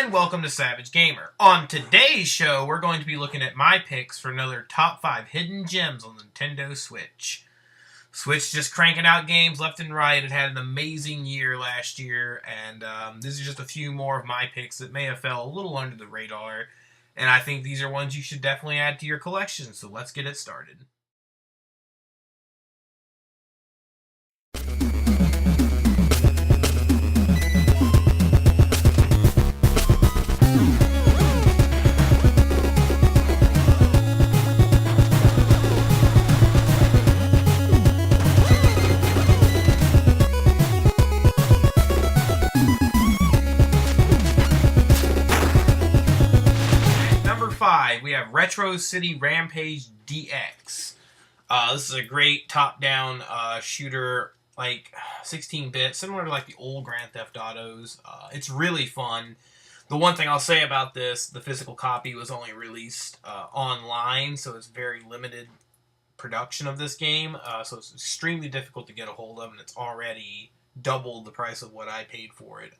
and welcome to Savage Gamer. On today's show, we're going to be looking at my picks for another top 5 hidden gems on the Nintendo Switch. Switch just cranking out games left and right. It had an amazing year last year, and this is just a few more of my picks that may have fell a little under the radar, and I think these are ones you should definitely add to your collection, so let's get it started. We have Retro City Rampage DX. This is a great top-down shooter, like 16-bit, similar to like the old Grand Theft Autos. It's really fun. The one thing I'll say about this, the physical copy was only released online, so it's very limited production of this game. So it's extremely difficult to get a hold of, and it's already doubled the price of what I paid for it.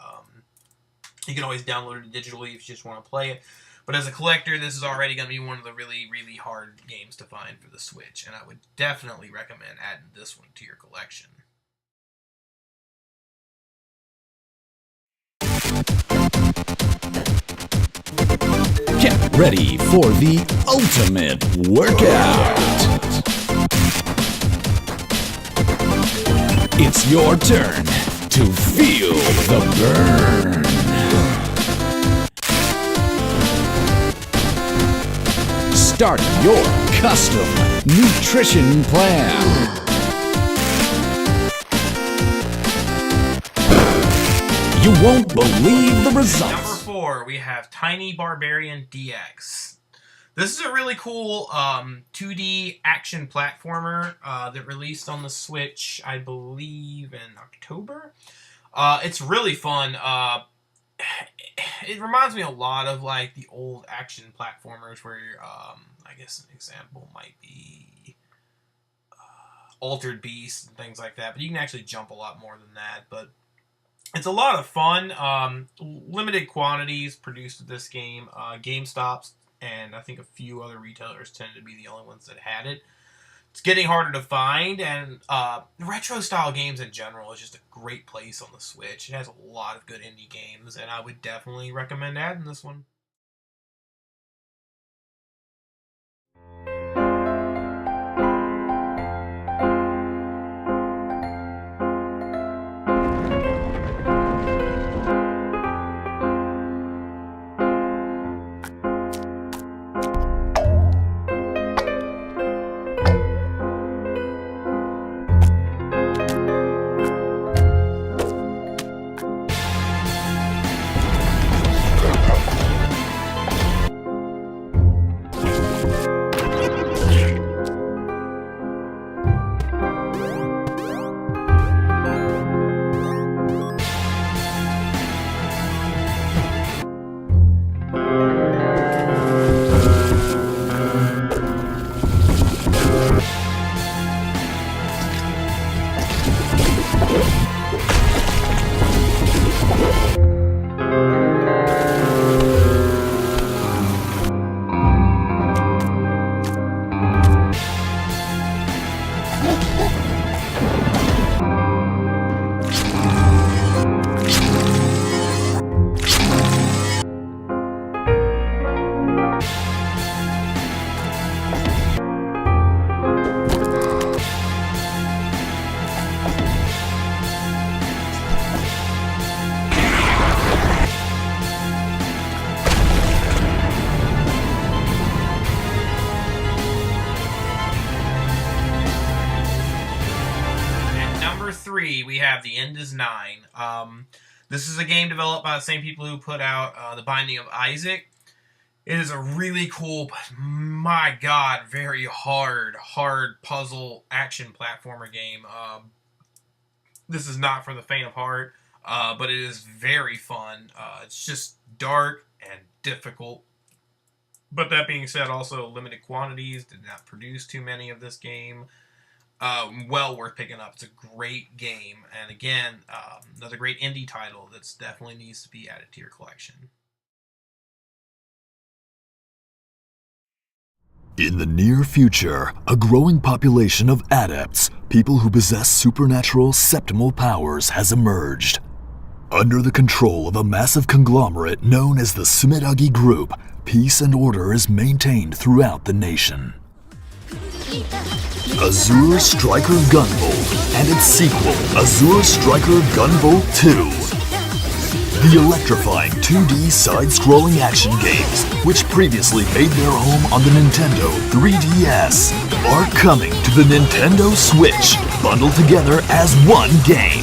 You can always download it digitally if you just want to play it. But as a collector, this is already going to be one of the really, really hard games to find for the Switch, and I would definitely recommend adding this one to your collection. Get ready for the ultimate workout. It's your turn to feel the burn. Start your custom nutrition plan. You won't believe the results. Number 4, we have Tiny Barbarian DX. This is a really cool 2D action platformer that released on the Switch, I believe, in October. It's really fun. It reminds me a lot of like the old action platformers where I guess an example might be Altered Beast and things like that, but you can actually jump a lot more than that. But it's a lot of fun. Limited quantities produced with this game. GameStops and I think a few other retailers tended to be the only ones that had it. It's getting harder to find, and retro-style games in general is just a great place on the Switch. It has a lot of good indie games, and I would definitely recommend adding this one. We have The End is Nigh. This is a game developed by the same people who put out The Binding of Isaac. It is a really cool, but my god, very hard puzzle action platformer game. This is not for the faint of heart, but it is very fun. It's just dark and difficult. But that being said, also limited quantities, did not produce too many of this game. Well worth picking up. It's a great game. And again, another great indie title that's definitely needs to be added to your collection. In the near future, a growing population of adepts, people who possess supernatural septimal powers, has emerged. Under the control of a massive conglomerate known as the Sumitagi Group, peace and order is maintained throughout the nation. Azure Striker Gunvolt and its sequel, Azure Striker Gunvolt 2. The electrifying 2D side-scrolling action games, which previously made their home on the Nintendo 3DS, are coming to the Nintendo Switch, bundled together as one game.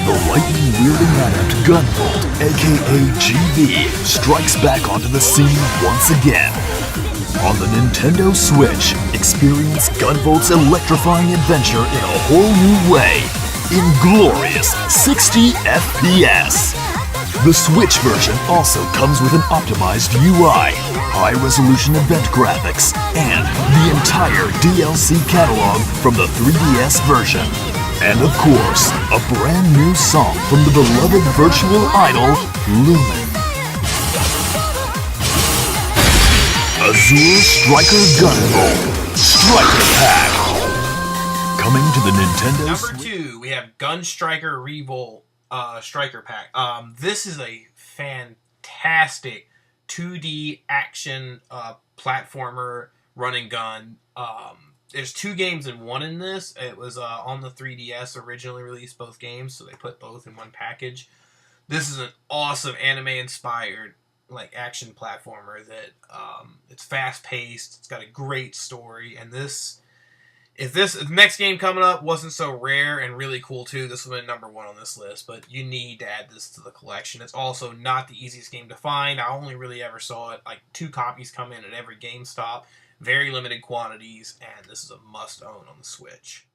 The lightning-wielding adept Gunvolt, aka GB, strikes back onto the scene once again. On the Nintendo Switch, experience Gunvolt's electrifying adventure in a whole new way, in glorious 60 FPS. The Switch version also comes with an optimized UI, high-resolution event graphics, and the entire DLC catalog from the 3DS version. And of course, a brand new song from the beloved virtual idol, Lumen. Azure Striker Gunvolt Striker Pack. Coming to the Nintendo Number 2, we have Gun Striker Revolt Striker Pack. This is a fantastic 2D action platformer running gun. There's 2 games in one in this. It was on the 3DS originally released, both games, so they put both in one package. This is an awesome anime-inspired action platformer that it's fast-paced. It's got a great story, and if the next game coming up wasn't so rare and really cool too, this would have been number 1 on this list. But you need to add this to the collection. It's also not the easiest game to find. I only really ever saw it 2 copies come in at every GameStop. Very limited quantities, and this is a must-own on the Switch.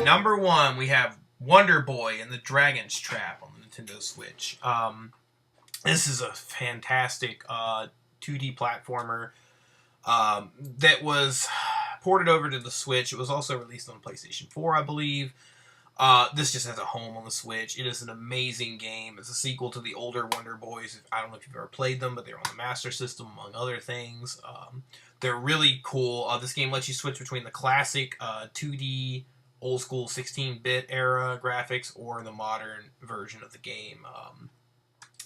Number 1, we have Wonderboy and the Dragon's Trap on the Nintendo Switch. This is a fantastic 2D platformer that was ported over to the Switch. It was also released on PlayStation 4, I believe. This just has a home on the Switch. It is an amazing game. It's a sequel to the older Wonderboys. I don't know if you've ever played them, but they're on the Master System, among other things. They're really cool. This game lets you switch between the classic 2D old school 16-bit era graphics or the modern version of the game.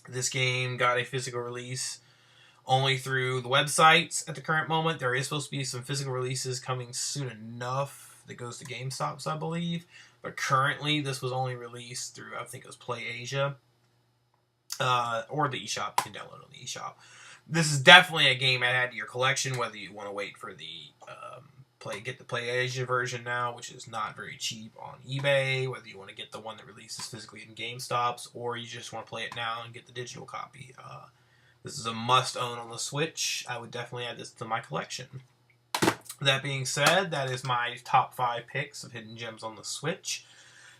This game got a physical release only through the websites at the current moment. There is supposed to be some physical releases coming soon enough that goes to GameStops, I believe. But currently, this was only released through, I think it was Play Asia. Or the eShop. You can download it on the eShop. This is definitely a game to add to your collection, whether you want to wait for the get the Play Asia version now, which is not very cheap on eBay, whether you want to get the one that releases physically in GameStops, or you just want to play it now and get the digital copy. This is a must-own on the Switch. I would definitely add this to my collection. That being said, that is my top 5 picks of hidden gems on the Switch.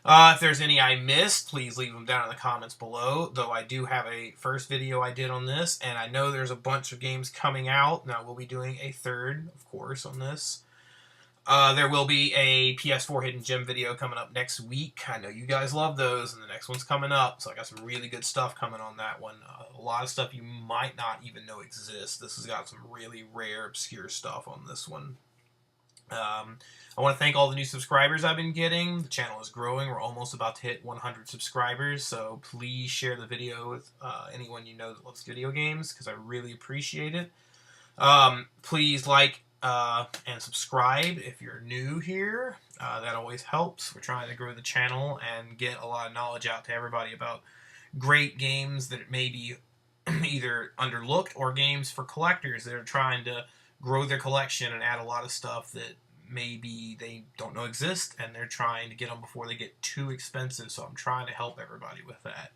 If there's any I missed, please leave them down in the comments below, though I do have a first video I did on this, and I know there's a bunch of games coming out. Now, we'll be doing a third, of course, on this. There will be a PS4 Hidden Gem video coming up next week. I know you guys love those, and the next one's coming up, so I got some really good stuff coming on that one. A lot of stuff you might not even know exists. This has got some really rare, obscure stuff on this one. I want to thank all the new subscribers I've been getting. The channel is growing. We're almost about to hit 100 subscribers, so please share the video with anyone you know that loves video games, because I really appreciate it. Please like and subscribe if you're new here. That always helps. We're trying to grow the channel and get a lot of knowledge out to everybody about great games that may be either underlooked or games for collectors that are trying to grow their collection and add a lot of stuff that maybe they don't know exist, and they're trying to get them before they get too expensive, so I'm trying to help everybody with that.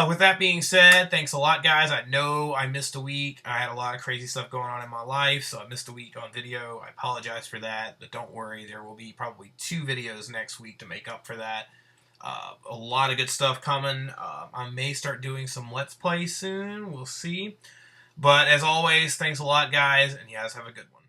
With that being said, thanks a lot, guys. I know I missed a week. I had a lot of crazy stuff going on in my life, so I missed a week on video. I apologize for that, but don't worry. There will be probably 2 videos next week to make up for that. A lot of good stuff coming. I may start doing some Let's Play soon. We'll see. But as always, thanks a lot, guys, and you guys have a good one.